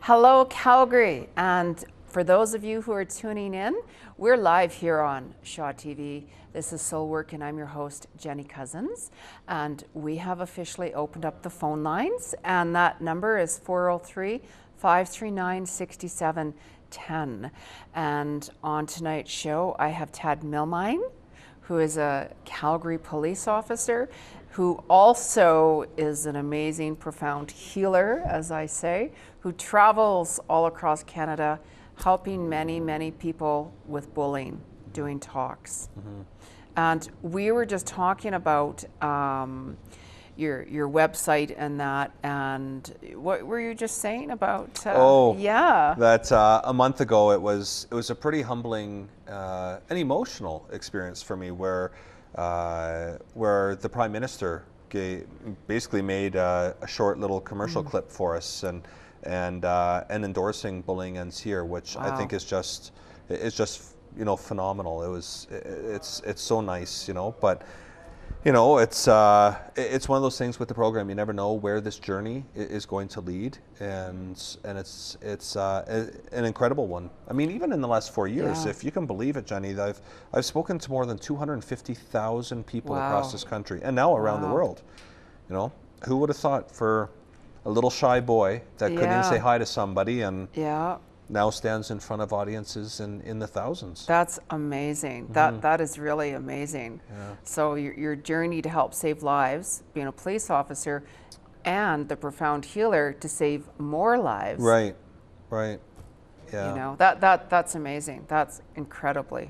Hello, Calgary. And for those of you who are tuning in, we're live here on Shaw TV. This is Soul Work, and I'm your host, Jeni Cousins. And we have officially opened up the phone lines, and that number is 403-539-6710. And on tonight's show, I have Tad Milmine, who is a Calgary police officer, who also is an amazing, profound healer, as I say, who travels all across Canada, helping many, many people with bullying, doing talks. Mm-hmm. And we were just talking about your website and that, and what were you just saying about? That a month ago it was a pretty humbling and emotional experience for me, where the Prime Minister basically made a short little commercial clip for us and endorsing Bullying Ends Here, which I think is just phenomenal. It's so nice, but it's one of those things with the program. You never know where this journey is going to lead, and it's an incredible one. I mean, even in the last 4 years, if you can believe it, Jeni, I've spoken to more than 250,000 people across this country, and now around the world. Who would have thought, for a little shy boy that couldn't even say hi to somebody, and now stands in front of audiences in the thousands. That's amazing. Mm-hmm. That is really amazing. Yeah. So your journey to help save lives, being a police officer, and the profound healer to save more lives. Right. Yeah. That's amazing. That's incredible.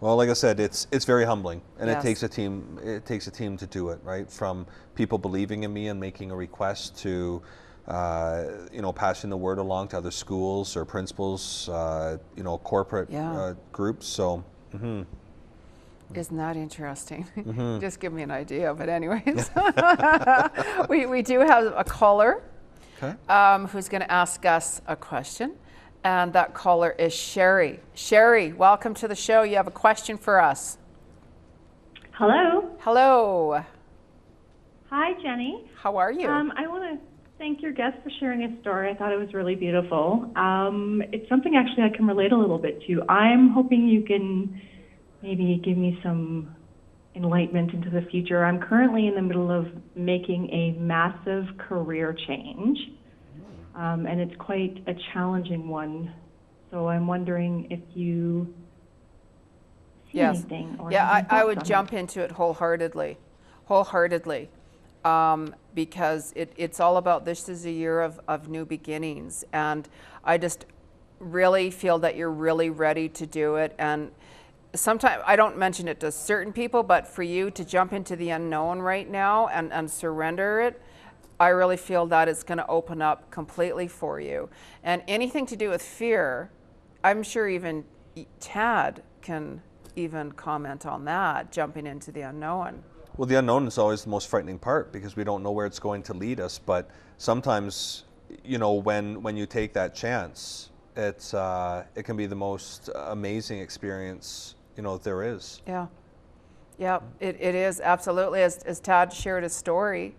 Well, like I said, it's very humbling, and it takes a team. It takes a team to do it, right? From people believing in me and making a request to, passing the word along to other schools or principals, corporate groups. So. Mm-hmm. Isn't that interesting? Mm-hmm. Just give me an idea. But anyways, we do have a caller who's going to ask us a question. And that caller is Sherry. Sherry, welcome to the show. You have a question for us. Hello. Hello. Hi, Jeni. How are you? I want to thank your guest for sharing his story. I thought it was really beautiful. It's something actually I can relate a little bit to. I'm hoping you can maybe give me some enlightenment into the future. I'm currently in the middle of making a massive career change. And it's quite a challenging one. So I'm wondering if you see anything. Or I would jump into it wholeheartedly. Because it's all about, this is a year of new beginnings. And I just really feel that you're really ready to do it. And sometimes, I don't mention it to certain people, but for you to jump into the unknown right now and surrender it, I really feel that it's going to open up completely for you. And anything to do with fear, I'm sure even Tad can even comment on that, jumping into the unknown. Well, the unknown is always the most frightening part, because we don't know where it's going to lead us. But sometimes, when you take that chance, it can be the most amazing experience, there is. Yeah, it is, absolutely. As Tad shared his story,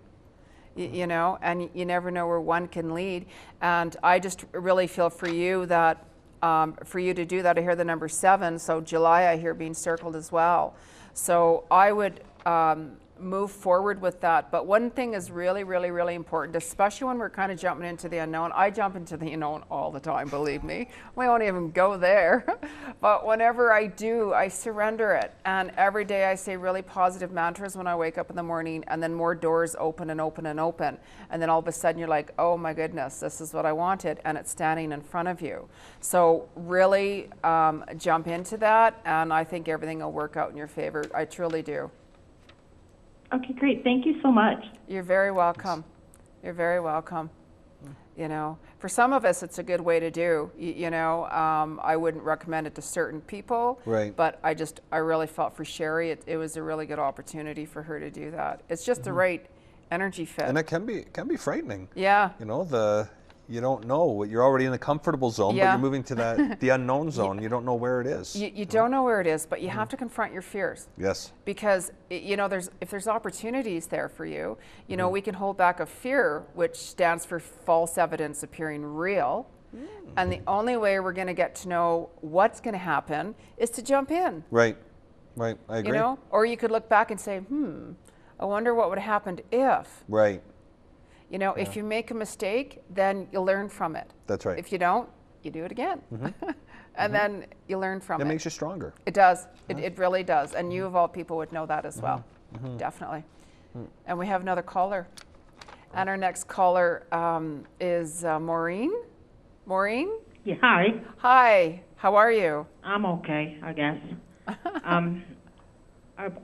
and you never know where one can lead. And I just really feel for you that, for you to do that, I hear the number 7, so July I hear being circled as well. So I would move forward with that. But one thing is really, really, really important, especially when we're kind of jumping into the unknown. I jump into the unknown all the time, believe me. We won't even go there. But whenever I do, I surrender it. And every day I say really positive mantras when I wake up in the morning, and then more doors open and open and open. And then all of a sudden you're like, oh my goodness, this is what I wanted, and it's standing in front of you. So really jump into that, and I think everything will work out in your favor. I truly do. Okay, great. Thank you so much. You're very welcome. You're very welcome. For some of us, it's a good way to do. I wouldn't recommend it to certain people. Right. But I really felt for Sherry, it was a really good opportunity for her to do that. It's just the right energy fit. And it can be frightening. Yeah. you don't know. You're already in the comfortable zone, but Yeah. you're moving to the unknown zone. You don't know where it is. You don't know where it is, but you have to confront your fears. Yes. Because if there's opportunities there for you, we can hold back a fear, which stands for false evidence appearing real. And the only way we're going to get to know what's going to happen is to jump in. Right. I agree. Or you could look back and say, I wonder what would have happened if. Right. If you make a mistake, then you learn from it. That's right. If you don't, you do it again. And then you learn from it. It makes you stronger. It does. It really does. And you of all people would know that as well. Definitely. And we have another caller. And our next caller is Maureen. Maureen? Yeah, hi. Hi. How are you? I'm okay, I guess.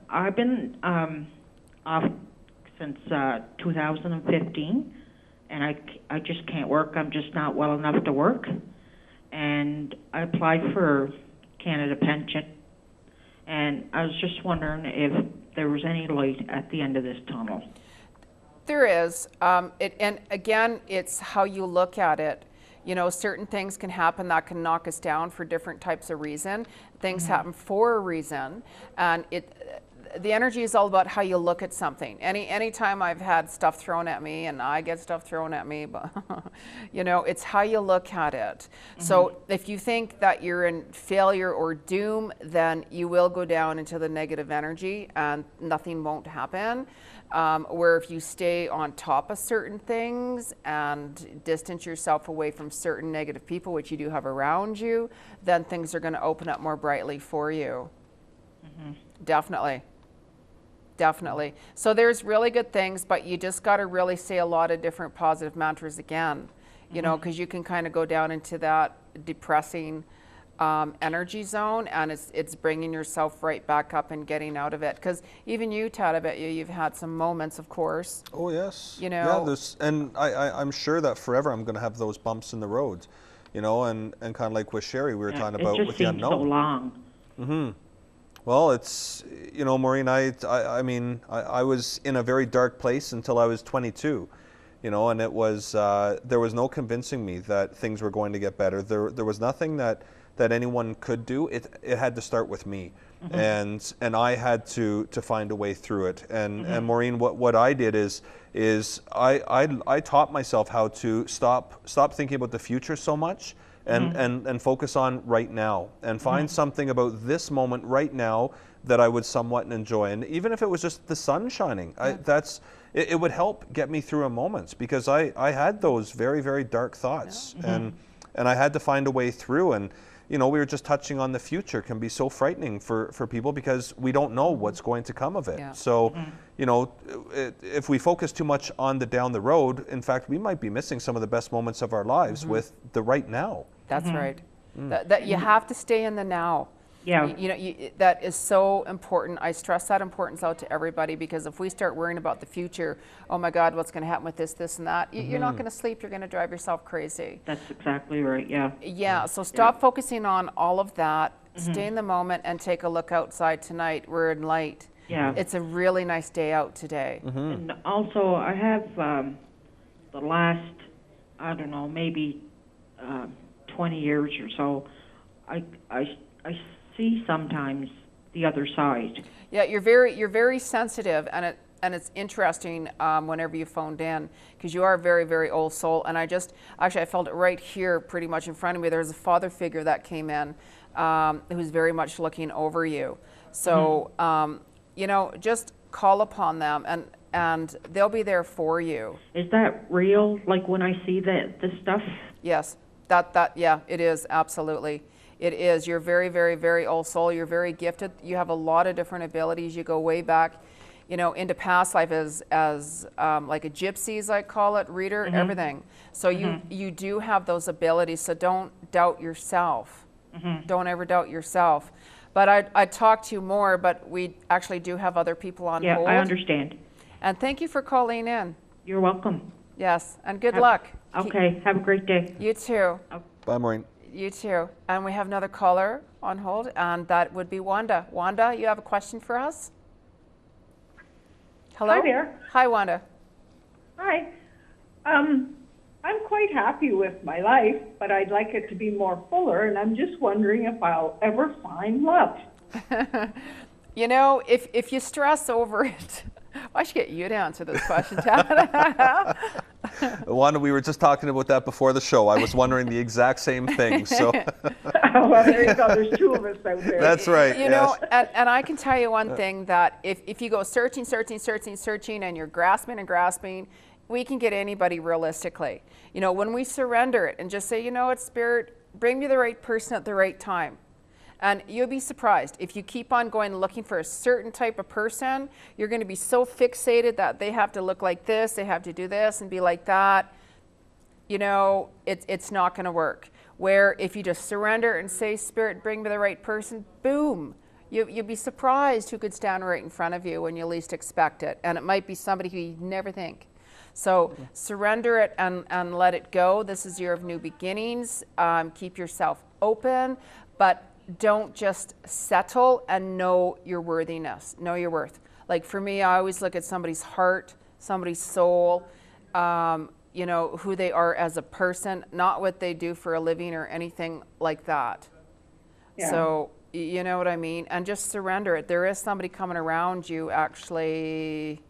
I've been off since 2015, and I just can't work. I'm just not well enough to work. And I applied for Canada Pension, and I was just wondering if there was any light at the end of this tunnel. There is. And again, it's how you look at it. Certain things can happen that can knock us down for different types of reason. Things happen for a reason, and the energy is all about how you look at something. Anytime I've had stuff thrown at me, and I get stuff thrown at me, but it's how you look at it. So if you think that you're in failure or doom, then you will go down into the negative energy, and nothing won't happen. Where if you stay on top of certain things and distance yourself away from certain negative people, which you do have around you, then things are going to open up more brightly for you. Definitely. So there's really good things, but you just got to really say a lot of different positive mantras again, because you can kind of go down into that depressing energy zone, and it's bringing yourself right back up and getting out of it. Because even you, Tad, I bet you've had some moments, of course. Oh yes. Yeah, and I'm sure that forever I'm going to have those bumps in the road, and kind of like with Sherry, we were talking about with the unknown. It just seems so long. Well, it's Maureen. I mean, I was in a very dark place until I was 22, and it was there was no convincing me that things were going to get better. There was nothing that anyone could do. It had to start with me, and I had to find a way through it. And Maureen, what I did is I taught myself how to stop thinking about the future so much. And focus on right now, and find something about this moment right now that I would somewhat enjoy. And even if it was just the sun shining, it would help get me through a moment, because I had those very, very dark thoughts, and I had to find a way through. And we were just touching on the future can be so frightening for people, because we don't know what's going to come of it. Yeah. So, if we focus too much on the down the road, in fact, we might be missing some of the best moments of our lives with the right now. That's right. That you have to stay in the now. Yeah. That is so important. I stress that importance out to everybody, because if we start worrying about the future, oh my God, what's going to happen with this and that, you're not going to sleep. You're going to drive yourself crazy. That's exactly right. Yeah. Yeah. So stop focusing on all of that. Stay in the moment and take a look outside tonight. We're in light. Yeah. It's a really nice day out today. And also, I have the last, I don't know, maybe 20 years or so, I see sometimes the other side. Yeah, you're very sensitive, and it's interesting whenever you phoned in, because you are a very, very old soul. And I felt it right here, pretty much in front of me. There's a father figure that came in who's very much looking over you. So just call upon them, and they'll be there for you. Is that real? Like when I see the stuff? Yes. Yeah, it is, absolutely. It is. You're very, very, very old soul. You're very gifted. You have a lot of different abilities. You go way back, into past life as like a gypsy, as I call it, reader, everything. So you do have those abilities. So don't doubt yourself. Don't ever doubt yourself. But I'd talk to you more, but we actually do have other people on hold. Yeah, I understand. And thank you for calling in. You're welcome. Yes, and good luck. Okay, have a great day. You too. Bye, Maureen. You too. And we have another caller on hold, and that would be Wanda. Wanda, you have a question for us? Hello? Hi there. Hi, Wanda. Hi. I'm quite happy with my life, but I'd like it to be more fuller, and I'm just wondering if I'll ever find love. You know, if you stress over it, I should get you to answer this question, Tad. Wanda, we were just talking about that before the show. I was wondering the exact same thing. So Well, there you go. There's two of us out there. that's right. You know, and I can tell you one thing, that if you go searching, and you're grasping, we can get anybody realistically. You know, when we surrender it and just say, you know what, Spirit, bring me the right person at the right time. And you'll be surprised. If you keep on going looking for a certain type of person, you're going to be so fixated that they have to look like this, they have to do this and be like that. You know, it's not going to work. Where if you just surrender and say, Spirit, bring me the right person, boom. You'll be surprised who could stand right in front of you when you least expect it. And it might be somebody who you never think. So surrender it and let it go. This is year of new beginnings. Keep yourself open, but don't just settle, and know your worthiness, know your worth. Like for me, I always look at somebody's heart, somebody's soul, you know, who they are as a person, not what they do for a living or anything like that. Yeah. So, you know what I mean? And just surrender it. There is somebody coming around you, actually.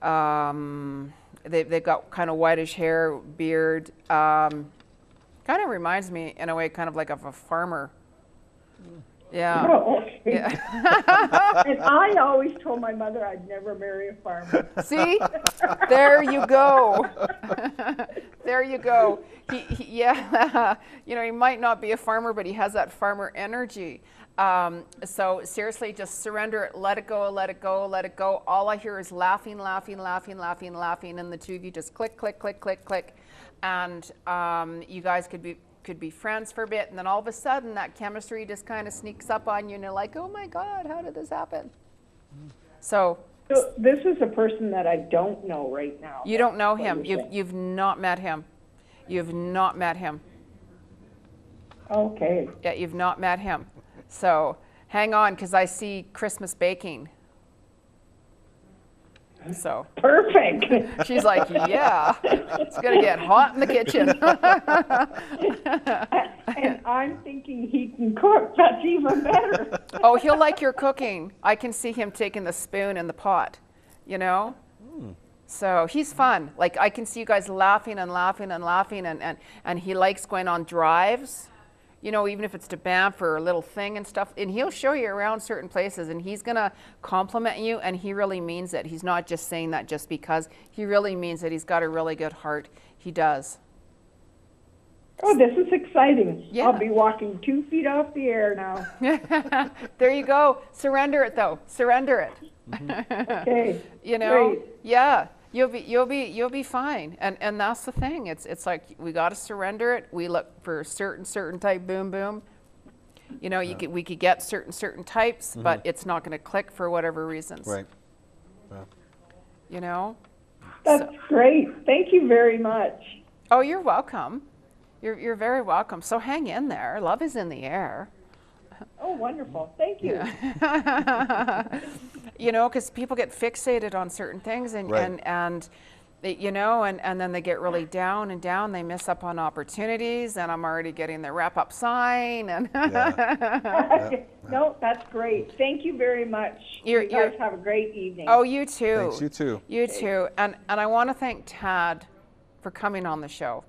They've got kind of whitish hair, beard. Kind of reminds me, in a way, kind of like of a farmer. Yeah. Oh, okay. Yeah. And I always told my mother I'd never marry a farmer. See? There you go. There you go. Yeah. You know, he might not be a farmer, but he has that farmer energy. So seriously, just surrender it, let it go, let it go, let it go. All I hear is laughing, and the two of you just click, click, click, click, click. And you guys could be friends for a bit, and then all of a sudden that chemistry just kind of sneaks up on you and you're like, oh my God, how did this happen? So this is a person that I don't know right now. you don't know What him. you're saying. You've not met him. You've not met him. Okay. Yeah, you've not met him. So hang on, because I see Christmas baking. So Perfect. she's like, yeah, it's going to get hot in the kitchen. And I'm thinking he can cook. That's even better. Oh, he'll like your cooking. I can see him taking the spoon in the pot, you know? So he's fun. Like I can see you guys laughing, and he likes going on drives, you know, even if it's to Banff or a little thing and stuff. And he'll show you around certain places, and he's going to compliment you, and he really means it. He's not just saying that just because. He really means it. He's got a really good heart. He does. Oh, this is exciting. Yeah. I'll be walking 2 feet off the air now. There you go. Surrender it, though. Surrender it. Okay. You know, Great. yeah, you'll be fine. And that's the thing. It's like we got to surrender it. We look for a certain type, boom, boom. You know, we could get certain types, but it's not going to click for whatever reasons. Right. Yeah. You know. That's great. Thank you very much. Oh, you're welcome. You're very welcome. So hang in there. Love is in the air. Oh, wonderful. Thank you. You know, because people get fixated on certain things, and they, you know, and then they get really down and down. They miss up on opportunities, and I'm already getting the wrap up sign. And No, that's great. Thank you very much. You're- you guys have a great evening. oh, you too. Thanks, you too. You too. And I want to thank Tad for coming on the show.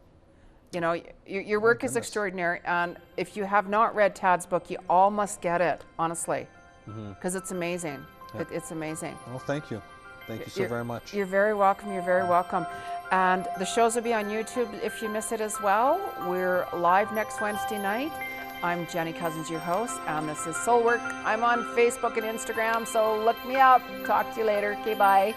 You know, your work is extraordinary, and if you have not read Tad's book, you all must get it, honestly, because it's amazing. It's amazing. Well, thank you. Thank you so You're- very much. You're very welcome. You're very welcome. And the shows will be on YouTube if you miss it as well. We're live next Wednesday night. I'm Jeni Cousins, your host, and this is Soul Work. I'm on Facebook and Instagram, so look me up. Talk to you later. Okay, bye.